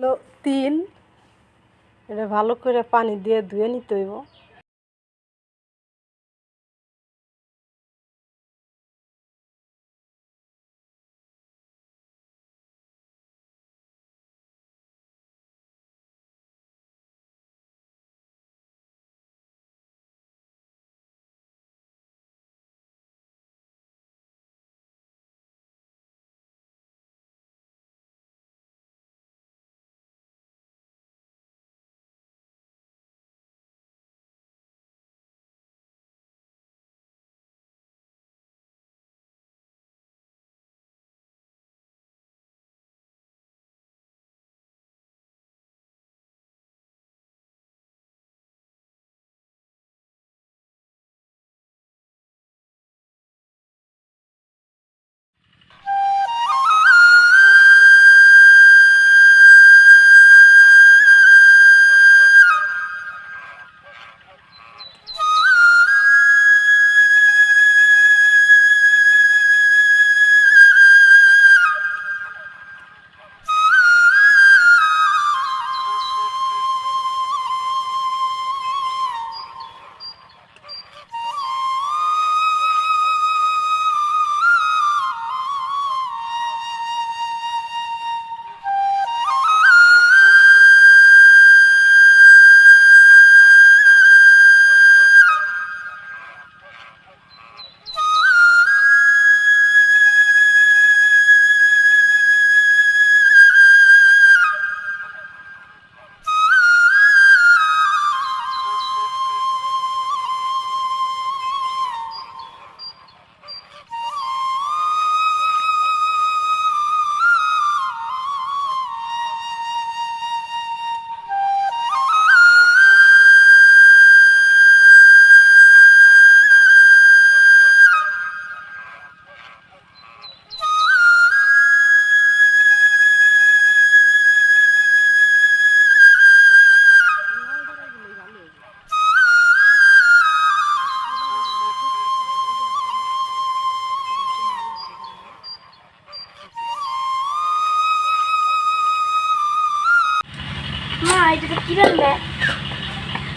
হলো তিল। এটা ভালো করে পানি দিয়ে ধুয়ে নিতে হইব।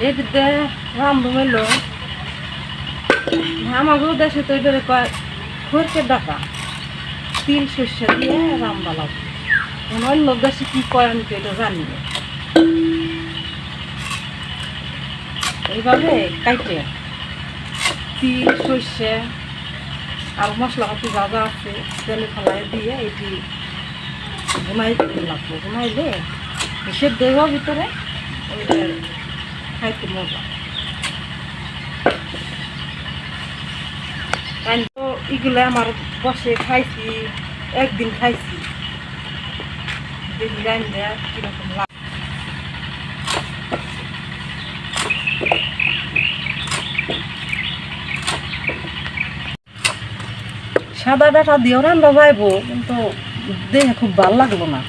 এদিকে রামবো মেলো আমাকে দেশে তো এবারে কয় খরকে ডাকা তিল শস্য দিয়ে রামবা লাগবে। অন্য দেশে কি করে আমি তো এটা জানি না। এইভাবে কাইটে তিল শস্য আর মশলাপাতি যা যা আছে তেলে ফেলাই দিয়ে এটি ঘুমাই লাগবো। ঘুমাইলে সেদ্ধ হইব ভিতরে ওইটা খাইতে মজা। আমি তো এগুলো আমার বসে খাইছি, একদিন খাইছি, দেখি রান্না কিরকম লাগে। সাদা ডাটা দিয়েও রান্না যাইব, কিন্তু দেখে খুব ভালো লাগলো না।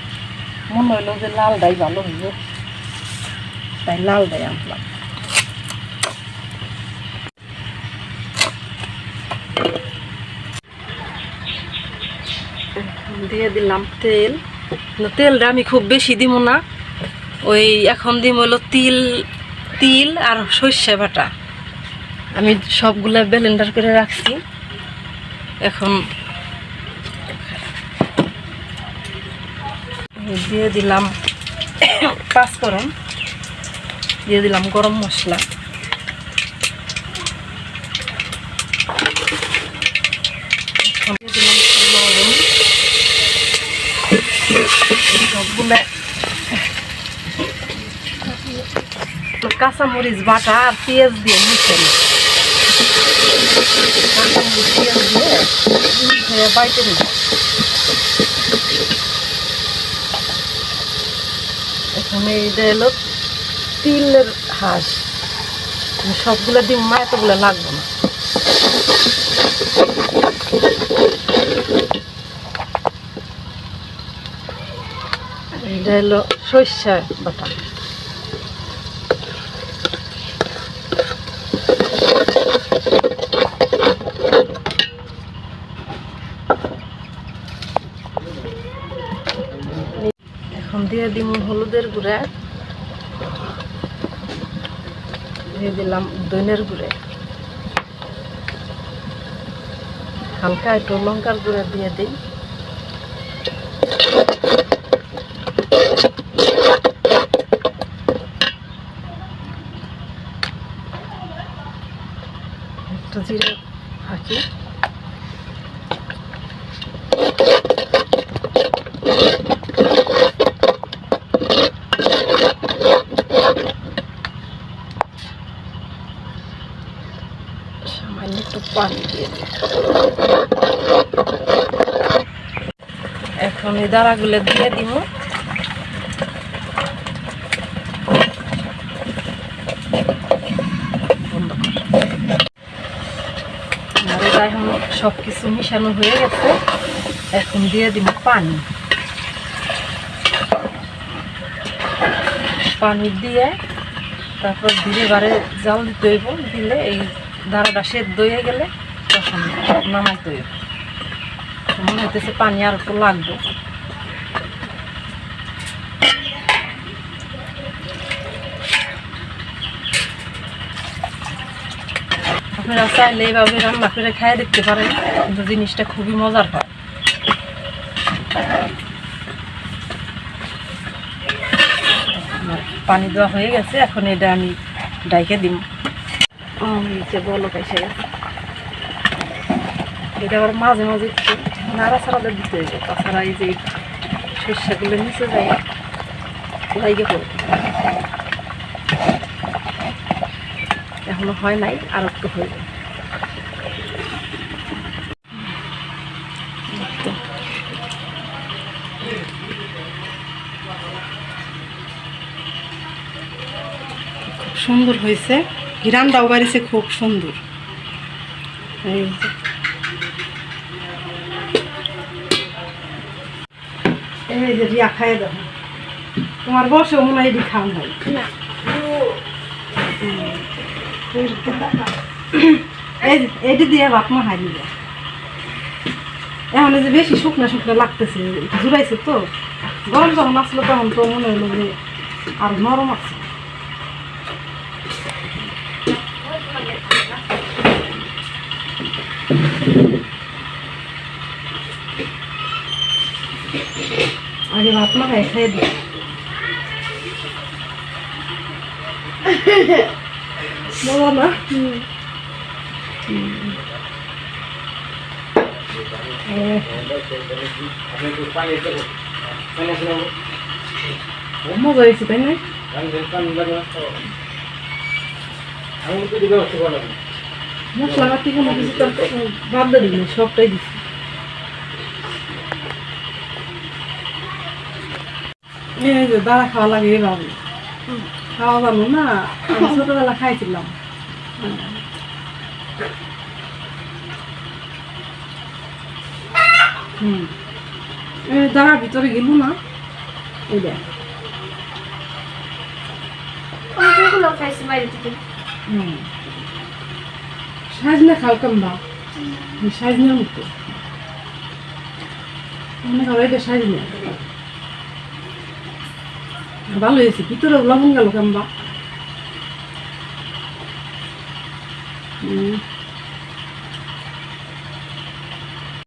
মনে হইলো যে লালটাই ভালো হইব, তাই লালটাই আনলাম। দিয়ে দিলাম তেল। তেলটা আমি খুব বেশি দিব না, ওই এখন দিম হলো তিল তিল আর সর্ষে বাটা। আমি সবগুলা ব্লেন্ডার করে রাখছি। এখন দিয়ে দিলাম পাঁচফোড়ন, দিয়ে দিলাম গরম মশলা, দিয়ে দিলাম লবণ, সবগুলা কাঁচামরিচ বাটা আর পেঁয়াজ দিয়ে মিশে কাঁচামরিচ পেঁয়াজ দিয়ে বাইটে নিব। এখানে এটা হলো তিলের হাঁস, সবগুলো ডিম মা এতগুলো লাগবে না। এটা হলো সর্ষে বাটা। এখন দিয়ে দিয়ে দিব হলুদের গুঁড়া, দিয়ে দিলাম ধনের গুঁড়া, হালকা একটু লঙ্কার গুঁড়া দিয়ে দিই, একটু জিরে হাঁকি, সামান্য একটু পানি দিয়ে দিই। এখন এই দাঁড়াগুলো দিয়ে দিব, আর এটা এখন সব কিছু মিশানো হয়ে গেছে। এখন দিয়ে দিব পানি, পানি দিয়ে তারপর ধীরে বারে জাল দিতে হইব, দিলে এই দাঁড়াটা সেদ্ধ হয়ে গেলে তখন নামাইতে হইব। মনে হইতেছে পানি আর একটু লাগবে। আপনারা চাইলে এইভাবে রান্না করে খাইয়ে দেখতে পারেন, কিন্তু জিনিসটা খুবই মজার হয়। পানি দেওয়া হয়ে গেছে, এখন এটা আমি ডাইকে দিব। নিচে বলক এসে গেছে, এটা আবার মাঝে মাঝে একটু নাড়াচাড়া দিতে হইবে, তাছাড়া এই যে সর্ষেগুলো নিচে যায় লাইগে পড়ে। এখনো হয় নাই, আর একটু হইবে। খুব সুন্দর হয়েছে, ঘিরানটাও বাড়িছে খুব সুন্দর। এই যে রিয়া খাইয়ে দেবো, তোমার বসে মনে হয় এটি খাওয়া হয় না। এটি দিয়ে ভাত মা খাই দিবে। এখন যে বেশি শুকনা শুকনা লাগতেছে, জুড়াইছে তো, গরম যখন আসলো তখন তো মনে হলো যে আর নরম আছে। আগে ভাত মা খাই খেয়ে দিই। বলো না মজা হয়েছে তাই না? মশলা পাতি কোনো কিছু বাদ দিয়ে দিই, সবটাই দিচ্ছি। এই যে দাঁড়া খাওয়া লাগে এভাবে, খাওয়া ভালো না, আমি ছোটবেলা খাইছিলাম। দাঁড়ার ভিতরে গেল না, এই দেখ সাজনা খাও কেমবা, সাজনার মতো মনে করো, এটা সাজনা ভালো হয়েছে। ভিতরে লবণ গেল কেমবা।